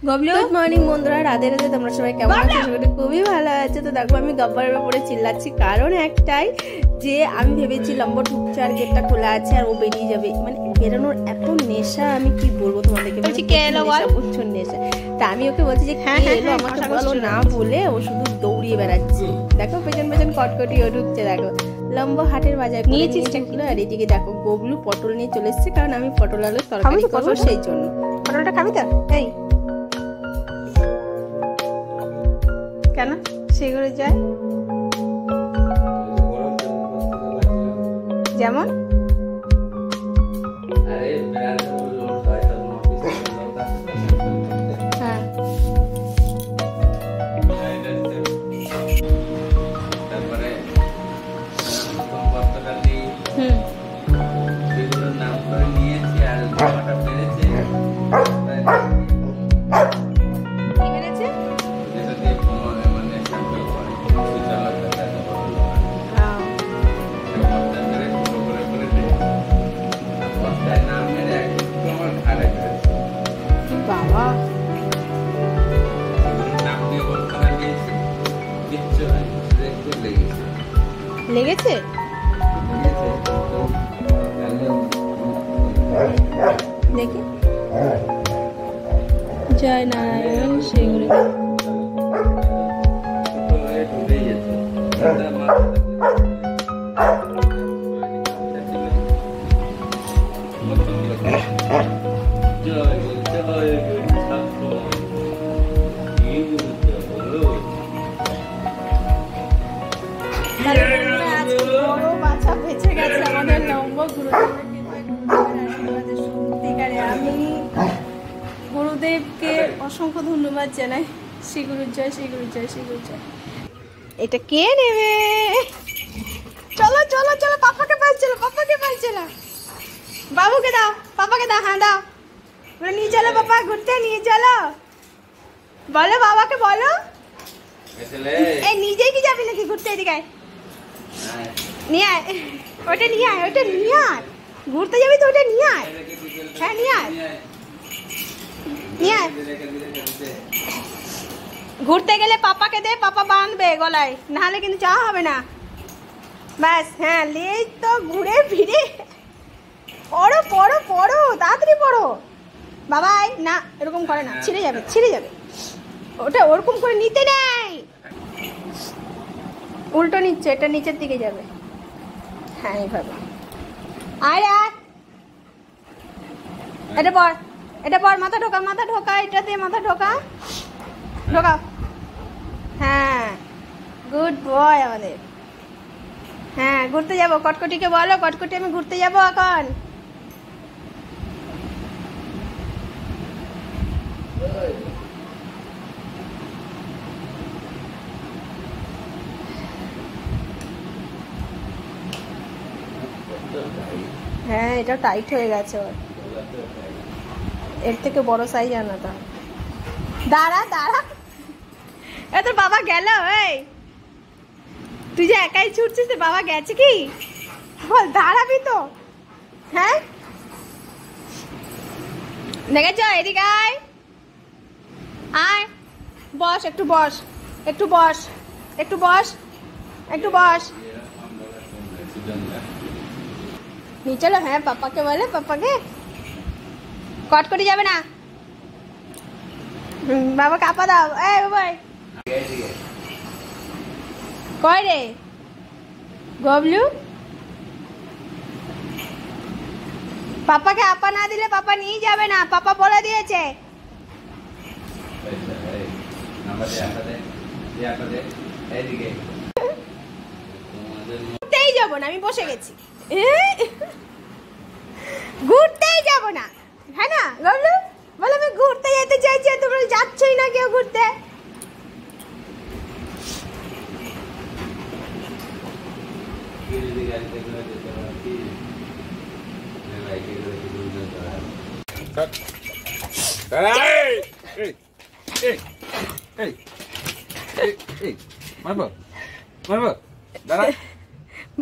Good morning বন্ধুরা, রাধে রাধে। তোমরা সবাই কেমন আছো? সবাই খুবই ভালো আছে। তো দেখো আমি গব্বরের উপরে চিল্লাচ্ছি, কারণ একটাই যে আমি ভেবেছি লম্বা ঢুকছে আর গেটটা খোলা আছে আর ও বেরিয়ে যাবে। মানে বেরোনোর এত নেশা, আমি কি বলবো তোমাদেরকে, প্রচুর নেশা। তা আমি ওকে বলছি যে হ্যাঁ এলো, আমাকে বলো না বলে ও শুধু দৌড়িয়ে বেড়াচ্ছে। দেখো পেছন পেছন কটকটি ও ঢুকছে। দেখো লম্বা হাটের বাজার নিয়েছিস কিলো। আর এদিকে দেখো গবলু পটল নিয়ে চলে এসছে, কারণ আমি পটল আলুর তরকারি করবো, সেই জন্য। পটলটা খাবি তো? এই কেন সেগুলো যায় যেমন লেগেছে। দেখি জয় নারায়ণ সেগুলো গুরুদেবকে অসংখ্য ধন্যবাদ জানাই। শ্রী গুরু জয়, শ্রী গুরু জয়, শ্রী গুরু জয়। এটা কে নেবে? চলো চলো চলো, পাপাকে পাই চলো, পাপাকে পাই চলো। বাবুকে দাও, পাপাকে দাও। হ্যাঁ দাও, নিয়ে চলো পাপা, ঘুরতে নিয়ে চলো। বলো বাবাকে, বলো। এই নিজেই কি যাবি নাকি ঘুরতে? এদিকে নিয়ে আয়, ওটা নিয়ে আয়, ওটা নিয়ে আয়। ঘুরতে যাবি তো ওটা নিয়ে আয়। হ্যাঁ নিয়ে আয়, নিয়ে আয়। ঘুরতে গেলে পাপাকে দে, পাপা বাঁধবে গলায়, নাহলে কিন্তু যাওয়া হবে না। ব্যাস, হ্যাঁ লেজ তো ঘুরে ফিরে। পড়ো পড়ো পড়ো, তাড়াতাড়ি পড়ো। বাবাই না, এরকম করে না, ছিঁড়ে যাবে, ছিঁড়ে যাবে। ওটা ওরকম করে নিতে নেই, উল্টো নিচ্ছে, এটা নিচের দিকে যাবে। হ্যাঁ এইভাবে। আয় আয়, এটা পড়, এটা পড়। মাথা ঢোকা, মাথা ঢোকা, এটাতে মাথা ঢোকা, ঢোকাও। হ্যাঁ গুড বয় আমাদের। হ্যাঁ ঘুরতে যাবো। কটকটিকে বলো, কটকটি আমি ঘুরতে যাবো এখন। হ্যাঁ এটা টাইট হয়ে গেছে ওর, এর থেকে বড় সাইজ আনা তা। দাঁড়া দাঁড়া, এ তোর বাবা গেল। এই তুই যে একাই ছুটছিস, বাবা গেছে কি? বল, দাঁড়াবি তো? হ্যাঁ দেখেছ, এদিকে আয়, আয় বস, একটু বস, একটু বস, একটু বস, একটু বস। নিয়ে চলো। হ্যাঁ পাপাকে বলে, পাপাকে। কটকটি যাবে না, বাবা কাপা দাও। এই বাবা কয় রে গবলু? পাপাকে আপা না দিলে পাপা নিয়ে যাবে না, পাপা বলে দিয়েছে। ঘুরতেই যাবো না, আমি বসে গেছি। ঘুরতেই যাবো না, হ্যাঁ না গবলু? বলে আমি ঘুরতে যেতে চাইছি, তোমরা যাচ্ছই না কেউ ঘুরতে।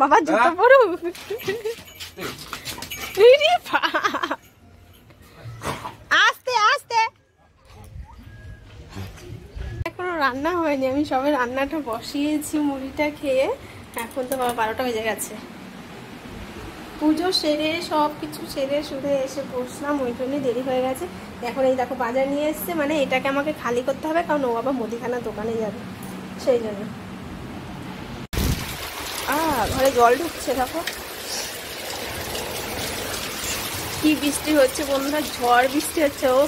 বাবা জুতো পরুক। আস্তে আস্তে রান্না হয়নি, আমি সবে রান্নাটা বসিয়েছি মুড়িটা খেয়ে। এখন তো বাবা 12টা বেজে গেছে। পুজো সেরে সব কিছু সেরে শুধু এসে বসলাম, ওই জন্যই দেরি হয়ে গেছে। এখন এই দেখো বাজার নিয়ে এসছে, মানে এটাকে আমাকে খালি করতে হবে, কারণ ও বাবা মুদিখানার দোকানে যাবে, সেই জন্য। ঘরে জল ঢুকছে, দেখো কি বৃষ্টি হচ্ছে বন্ধুরা, ঝড় বৃষ্টি হচ্ছে। ও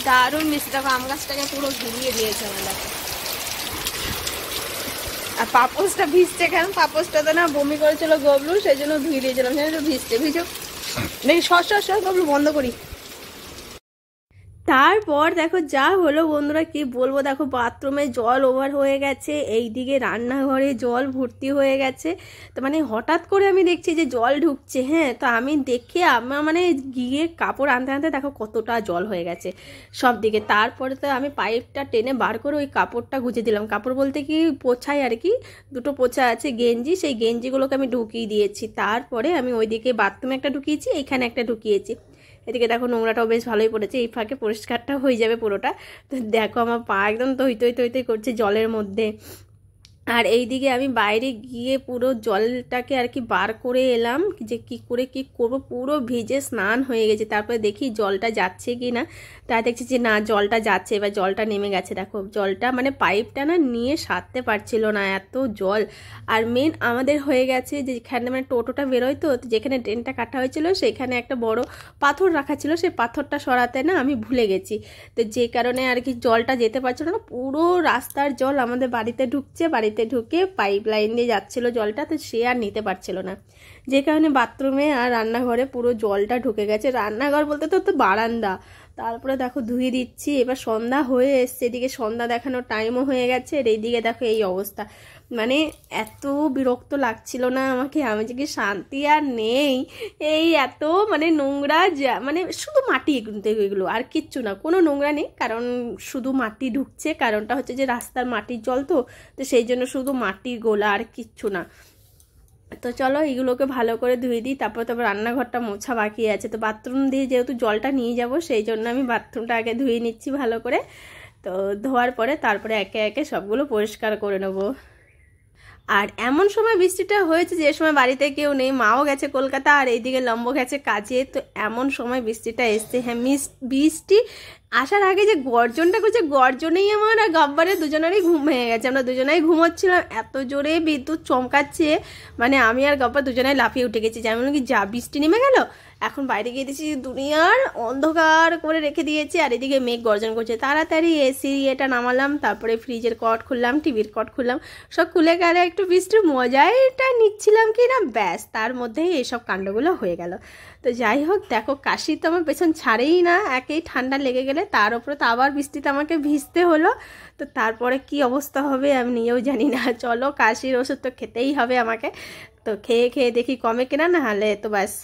দারুণ বৃষ্টি, দেখো আম গাছটাকে পুরো ঘুরিয়ে দিয়েছে আমার। দেখো আর পাপোসটা ভিজছে, কারণ পাপোসটা তো না বমি করেছিল গবলু, সেই জন্য ধুয়ে দিয়েছিলাম, সেই জন্য ভিজছে। ভিজো দেখি সর গবলু, বন্ধ করি। তারপর দেখো যা হলো বন্ধুরা, কি বলবো, দেখো বাথরুমে জল ওভার হয়ে গেছে, এইদিকে রান্নাঘরে জল ভর্তি হয়ে গেছে। তো মানে হঠাৎ করে আমি দেখছি যে জল ঢুকছে, হ্যাঁ, তো আমি দেখে আমার মানে গিয়ে কাপড় আনতে আনতে দেখো কতটা জল হয়ে গেছে সব দিকে। তারপরে তো আমি পাইপটা টেনে বার করে ওই কাপড়টা গুঁজে দিলাম। কাপড় বলতে কি পোছাই আর কি, দুটো পোছা আছে গেঞ্জি, সেই গেঞ্জিগুলোকে আমি ঢুকিয়ে দিয়েছি। তারপরে আমি ওইদিকে বাথরুমে একটা ঢুকিয়েছি, এইখানে একটা ঢুকিয়েছি। এদিকে দেখো নোংরাটাও বেশ ভালোই পড়েছে, এই ফাঁকে পরিষ্কারটা হয়ে যাবে পুরোটা। তো দেখো আমার পা একদম তৈ তৈ তৈ তৈ করছে জলের মধ্যে। আর এইদিকে আমি বাইরে গিয়ে পুরো জলটাকে আর কি বার করে এলাম, যে কি করে কি করব, পুরো ভিজে স্নান হয়ে গেছে। তারপরে দেখি জলটা যাচ্ছে কি না, তা দেখছি যে না জলটা যাচ্ছে, এবার জলটা নেমে গেছে। দেখো জলটা মানে পাইপটা না নিয়ে সারতে পারছিল না, এত জল। আর মেন আমাদের হয়ে গেছে যেখানে মানে টোটোটা বেরোয়, তো যেখানে ড্রেনটা কাটা হয়েছিল সেখানে একটা বড় পাথর রাখা ছিল, সেই পাথরটা সরাতে না আমি ভুলে গেছি। তো যে কারণে আর কি জলটা যেতে পারছিল না, পুরো রাস্তার জল আমাদের বাড়িতে ঢুকছে, বাড়িতে ঢুকে পাইপ লাইন দিয়ে যাচ্ছিল জলটা, তো সে আর নিতে পারছিল না, যে কারণে বাথরুমে আর রান্নাঘরে পুরো জলটা ঢুকে গেছে। রান্নাঘর বলতে তো বারান্দা। তারপরে দেখো ধুয়ে দিচ্ছি, এবার সন্ধ্যা হয়ে এসছে, এদিকে সন্ধ্যা দেখানোর টাইমও হয়ে গেছে। আর এইদিকে দেখো এই অবস্থা, মানে এত বিরক্ত লাগছিল না আমাকে, আমি যে কি শান্তি আর নেই। এই এত মানে নোংরা, মানে শুধু মাটি এগুলো আর কিচ্ছু না, কোনো নোংরা নেই, কারণ শুধু মাটি ঢুকছে। কারণটা হচ্ছে যে রাস্তার মাটির জল, তো সেই জন্য শুধু মাটির গোলা আর কিচ্ছু না। তো চলো এগুলোকে ভালো করে ধুয়ে দিই, তারপর রান্নাঘরটা মোছা বাকি আছে। তো বাথরুম দিয়ে যেহেতু জলটা নিয়ে যাব, সেই জন্য আমি বাথরুমটা আগে ধুয়ে নিচ্ছি ভালো করে। তো ধোয়ার পরে তারপরে একে একে সবগুলো পরিষ্কার করে নেবো। আর এমন সময় বৃষ্টিটা হয়েছে যে সময় বাড়িতে কেউ নেই, মাও গেছে কলকাতা, আর এইদিকে লম্ব গেছে কাজে। তো এমন সময় বৃষ্টিটা এসছে, হ্যাঁ বৃষ্টি আসার আগে যে গর্জনটা করছে, গর্জনেই আমার আর গাব্বারে দুজনেরই ঘুম ভেঙে গেছে। আমরা দুজনেই ঘুমোচ্ছিলাম, এত জোরে বিদ্যুৎ চমকাচ্ছে, মানে আমি আর গাব্বার দুজনেই লাফিয়ে উঠে গেছি, যেমন কি যা বৃষ্টি নেমে গেল। এখন বাইরে গিয়ে দিয়েছি দুনিয়ার অন্ধকার করে রেখে দিয়েছে, আর এদিকে মেঘ গর্জন করছে। তাড়াতাড়ি এসি এটা নামালাম, তারপরে ফ্রিজের কট খুললাম, টিভির কট খুললাম, সব খুলে গেলে একটু বৃষ্টির মজাটা নিচ্ছিলাম কি না, ব্যাস তার মধ্যেই এইসব কাণ্ডগুলো হয়ে গেল। তো যাই হোক, দেখো কাশি তো আমার পেছন ছাড়েই না, একেই ঠান্ডা লেগে গেলে তার উপরে তো আবার বৃষ্টিতে আমাকে ভিজতে হলো। তো তারপরে কি অবস্থা হবে আমি নিজেও জানি না। চলো কাশির ওষুধ তো খেতেই হবে আমাকে, তো খেয়ে খেয়ে দেখি কমে কিনা, না হলে তো ব্যাস।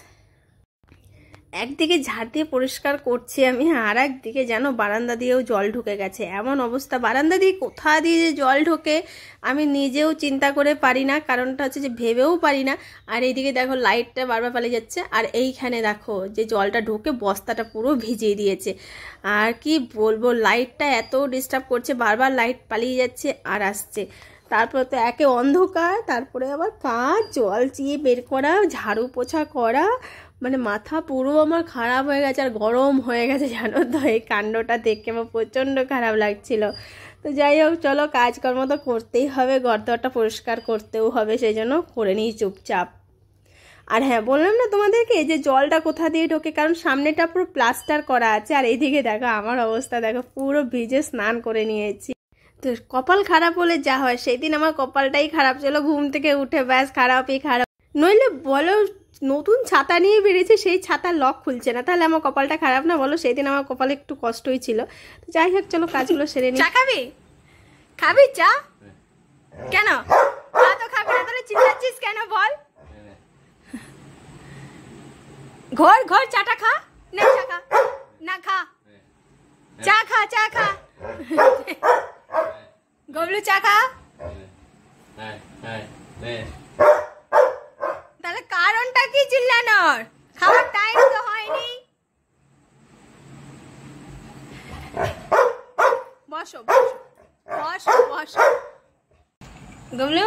একদিকে ঝাড় দিয়ে পরিষ্কার করছি আমি, আর একদিকে যেন বারান্দা দিয়েও জল ঢুকে গেছে, এমন অবস্থা। বারান্দা দিয়ে কোথা দিয়ে যে জল ঢোকে আমি নিজেও চিন্তা করে পারি না, কারণটা হচ্ছে যে ভেবেও পারি না। আর এইদিকে দেখো লাইটটা বারবার পালিয়ে যাচ্ছে, আর এইখানে দেখো যে জলটা ঢোকে বস্তাটা পুরো ভিজিয়ে দিয়েছে। আর কি বলবো, লাইটটা এত ডিস্টার্ব করছে, বারবার লাইট পালিয়ে যাচ্ছে আর আসছে। তারপরে তো একে অন্ধকার, তারপরে আবার কাজ, জল চিয়ে বের করা, ঝাড়ু পোছা করা, মানে মাথা পুরো আমার খারাপ হয়ে গেছে, আর গরম হয়ে গেছে জানো তো। এই কাণ্ডটা দেখে আমার প্রচণ্ড খারাপ লাগছিল। তো যাই হোক চলো, কাজকর্ম তো করতেই হবে, ঘরদোরটা পরিষ্কার করতেও হবে, সেই জন্য করে নিই চুপচাপ। আর হ্যাঁ, বললাম না তোমাদেরকে যে জলটা কোথা দিয়ে ঢোকে, কারণ সামনেটা পুরো প্লাস্টার করা আছে। আর এইদিকে দেখো আমার অবস্থা, দেখো পুরো ভিজে স্নান করে নিয়েছি। তো কপাল খারাপ হলে যা হয়, সেই দিন আমার কপালটাই খারাপ ছিল, ঘুম থেকে উঠে ব্যাস খারাপই খারাপ। নইলে বলো নতুন ছাতা নিয়ে বেরিয়েছে, সেই ছাতার লক খুলছে না, তাহলে আমার কপালটা খারাপ না বলো? সেই দিন আমার কপালে একটু কষ্টই ছিল। তো যাই হোক চলো কাজগুলো সেরে নিই। চা খাবি? খাবি চা? কেন চা তো খাবি না, তাহলে চিল্লাচ্ছিস কেন বল? ঘর ঘর চাটা খা, না চা খা, না খা, চা খা, চা খা। গবলু চা খা। তাহলে কারণটা কি চিল্লানোর? খাওয়ার টাইম তো হয়নি। বসো বসো বস। গবলু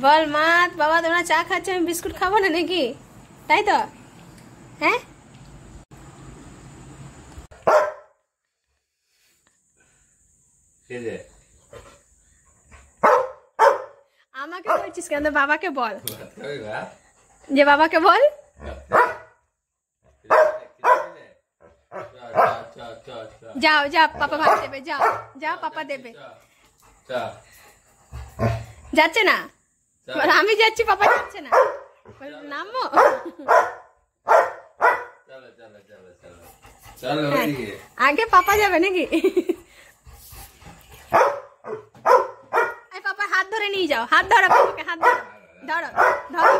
বল, মা বাবা তোমরা চা খাচ্ছে, আমি বিস্কুট খাবো না নাকি? তাই তো? হ্যাঁ আমাকে বলছিস কেন? বাবাকে বল, যে বাবাকে বল। যাও যাও, পাপা ভাত দেবে, যাও যাও, পাপা দেবে। যাচ্ছে না? আমি যাচ্ছি, পাপা যাচ্ছে না। নামো। আগে পাপা যাবে নাকি? পাপা হাত ধরে নিয়ে যাও, হাত ধরো পাপাকে, হাত ধরো, ধরো ধরো।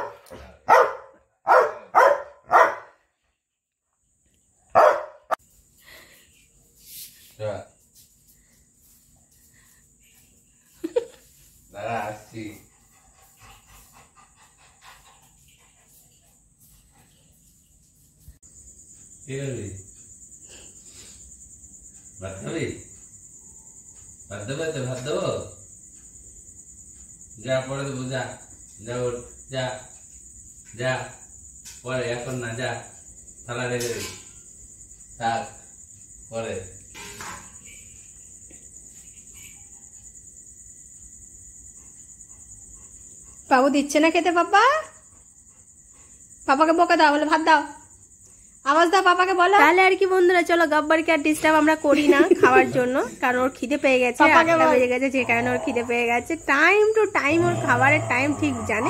আসছি। কি করবি? ভাত খাবি? ভাত দেবো তো, ভাত দেবো। যা পরে দেবো, যা যা, ওঠ যা যা, পরে এখন না, যা থালা রেখে দিবি, থাক পরে। বাবু দিচ্ছে না খেতে, পাপা পাপাকে বকা দাও, বলে ভাত দাও, আওয়াজ দাও পাপাকে বলো। তাহলে আর কি বন্ধুরা, চলো গব্বরকে আর ডিস্টার্ব আমরা করি না খাওয়ার জন্য, কারণ ওর খিদে পেয়ে গেছে, 8টা বেজে গেছে, যে কারণে ওর খিদে পেয়ে গেছে। টাইম টু টাইম ওর খাবারের টাইম ঠিক জানে।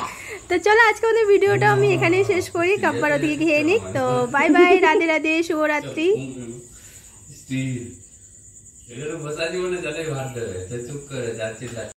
তো চলো আজকে আমাদের ভিডিওটা আমি এখানেই শেষ করি, গব্বর ওদিকে খেয়ে নিক। তো বাই বাই, রাধে রাধে, শুভরাত্রি। বসা জীবনে জলে ভাত দেবে, চুপ করে যাচ্ছি।